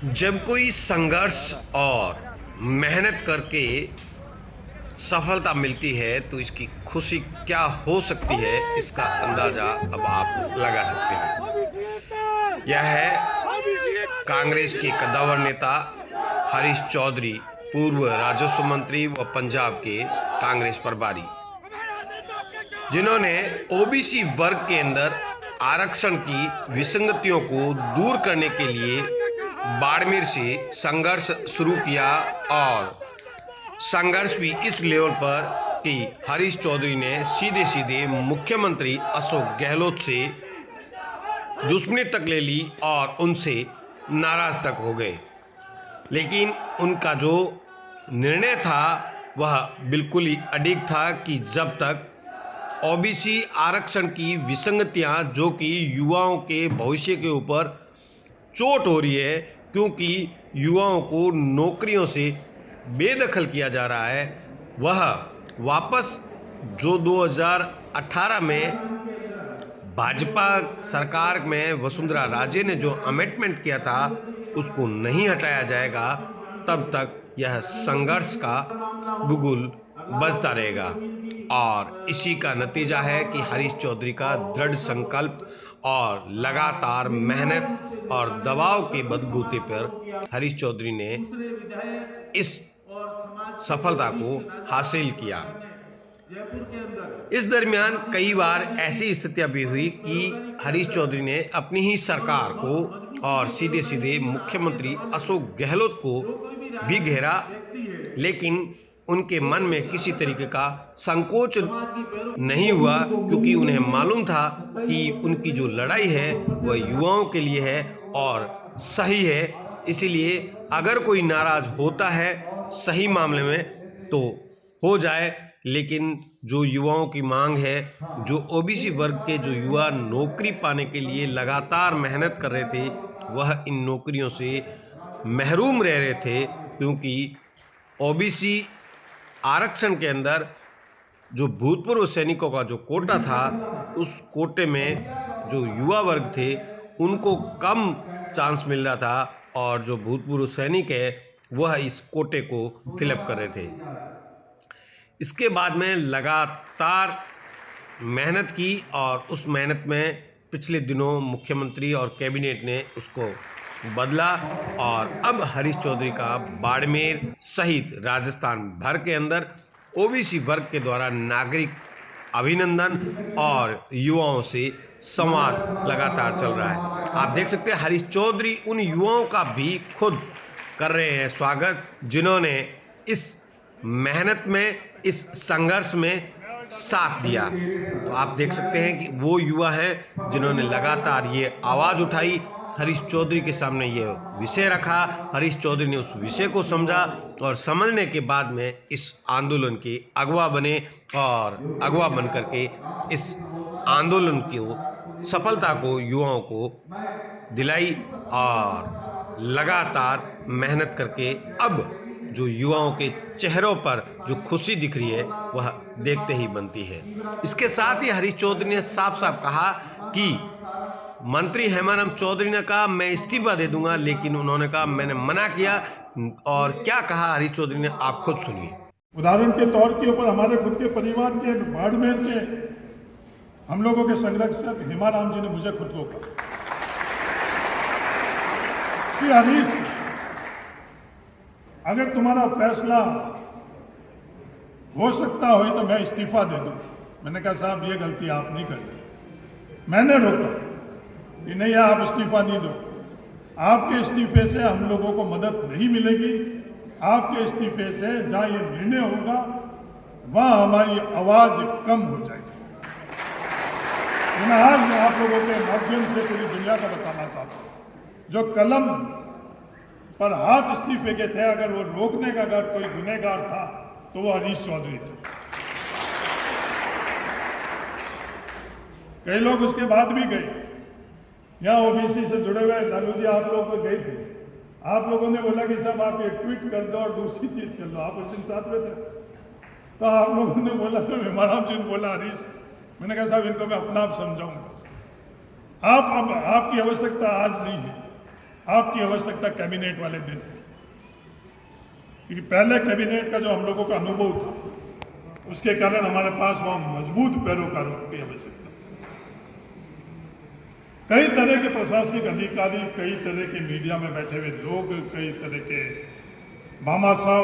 जब कोई संघर्ष और मेहनत करके सफलता मिलती है तो इसकी खुशी क्या हो सकती है, इसका अंदाजा अब आप लगा सकते हैं। यह है कांग्रेस के कद्दावर नेता हरीश चौधरी, पूर्व राजस्व मंत्री व पंजाब के कांग्रेस प्रभारी, जिन्होंने ओबीसी वर्ग के अंदर आरक्षण की विसंगतियों को दूर करने के लिए बाड़मेर से संघर्ष शुरू किया और संघर्ष भी इस लेवल पर कि हरीश चौधरी ने सीधे सीधे मुख्यमंत्री अशोक गहलोत से दुश्मनी तक ले ली और उनसे नाराज तक हो गए। लेकिन उनका जो निर्णय था वह बिल्कुल ही अडिग था कि जब तक ओबीसी आरक्षण की विसंगतियां, जो कि युवाओं के भविष्य के ऊपर चोट हो रही है, क्योंकि युवाओं को नौकरियों से बेदखल किया जा रहा है, वह वापस जो 2018 में भाजपा सरकार में वसुंधरा राजे ने जो अमेंडमेंट किया था उसको नहीं हटाया जाएगा, तब तक यह संघर्ष का बुगुल बजता रहेगा। और इसी का नतीजा है कि हरीश चौधरी का दृढ़ संकल्प और लगातार मेहनत और दबाव के बलबूते पर हरीश चौधरी ने इस सफलता को हासिल किया। इस दरमियान कई बार ऐसी स्थितियां भी हुई कि हरीश चौधरी ने अपनी ही सरकार को और सीधे सीधे मुख्यमंत्री अशोक गहलोत को भी घेरा, लेकिन उनके मन में किसी तरीके का संकोच नहीं हुआ, क्योंकि उन्हें मालूम था कि उनकी जो लड़ाई है वह युवाओं के लिए है और सही है। इसीलिए अगर कोई नाराज होता है सही मामले में तो हो जाए, लेकिन जो युवाओं की मांग है, जो ओबीसी वर्ग के जो युवा नौकरी पाने के लिए लगातार मेहनत कर रहे थे, वह इन नौकरियों से महरूम रह रहे थे, क्योंकि ओबीसी आरक्षण के अंदर जो भूतपूर्व सैनिकों का जो कोटा था, उस कोटे में जो युवा वर्ग थे उनको कम चांस मिल रहा था, और जो भूतपूर्व सैनिक है वह इस कोटे को फिलअप कर रहे थे। इसके बाद में लगातार मेहनत की और उस मेहनत में पिछले दिनों मुख्यमंत्री और कैबिनेट ने उसको बदला, और अब हरीश चौधरी का बाड़मेर सहित राजस्थान भर के अंदर ओबीसी वर्ग के द्वारा नागरिक अभिनंदन और युवाओं से संवाद लगातार चल रहा है। आप देख सकते हैं हरीश चौधरी उन युवाओं का भी खुद कर रहे हैं स्वागत, जिन्होंने इस मेहनत में, इस संघर्ष में साथ दिया। तो आप देख सकते हैं कि वो युवा हैं जिन्होंने लगातार ये आवाज़ उठाई, हरीश चौधरी के सामने ये विषय रखा, हरीश चौधरी ने उस विषय को समझा और समझने के बाद में इस आंदोलन के अगवा बने और अगवा बन करके इस आंदोलन की सफलता को युवाओं को दिलाई, और लगातार मेहनत करके अब जो युवाओं के चेहरों पर जो खुशी दिख रही है वह देखते ही बनती है। इसके साथ ही हरीश चौधरी ने साफ साफ कहा कि मंत्री हेमानंद चौधरी ने कहा मैं इस्तीफा दे दूंगा, लेकिन उन्होंने कहा मैंने मना किया। और क्या कहा हरीश चौधरी ने, आप खुद सुनिए। उदाहरण के तौर के ऊपर हमारे खुद के परिवार के बाड़मेर के हम लोगों के संरक्षक हेमाराम जी ने मुझे खुद को कहा कि हरीश, अगर तुम्हारा फैसला हो सकता हो तो मैं इस्तीफा दे दूं। मैंने कहा साहब ये गलती आप नहीं कर रहे। मैंने रोका कि नहीं, आप इस्तीफा नहीं दो, आपके इस्तीफे से हम लोगों को मदद नहीं मिलेगी। आपके इस्तीफे से जहाँ ये निर्णय होगा वहाँ हमारी आवाज़ कम हो जाएगी। मैं आज आप लोगों के माध्यम से पूरी दुनिया को बताना चाहता हूँ, जो कलम पर हाथ इस्तीफे के थे, अगर वो रोकने का अगर कोई गुनहगार था तो वो हरीश चौधरी थे। कई लोग उसके बाद भी गए, यहाँ ओबीसी से जुड़े हुए लालू जी आप लोग गए थे, आप लोगों ने बोला कि साहब आप ये ट्वीट कर दो और दूसरी चीज कर लो, आप उस दिन साथ में थे, तो आप लोगों ने बोला, तो हेमाराम जी ने बोला हरीश, मैंने कहा साहब इनको मैं अपना आप समझाऊंगा, आप अब आपकी आवश्यकता आज नहीं है, आपकी आवश्यकता कैबिनेट वाले दिन थी, क्योंकि पहले कैबिनेट का जो हम लोगों का अनुभव था उसके कारण हमारे पास वहां मजबूत पैरोकारों की आवश्यकता थी। कई तरह के प्रशासनिक अधिकारी, कई तरह के मीडिया में बैठे हुए लोग, कई तरह के भामाशाह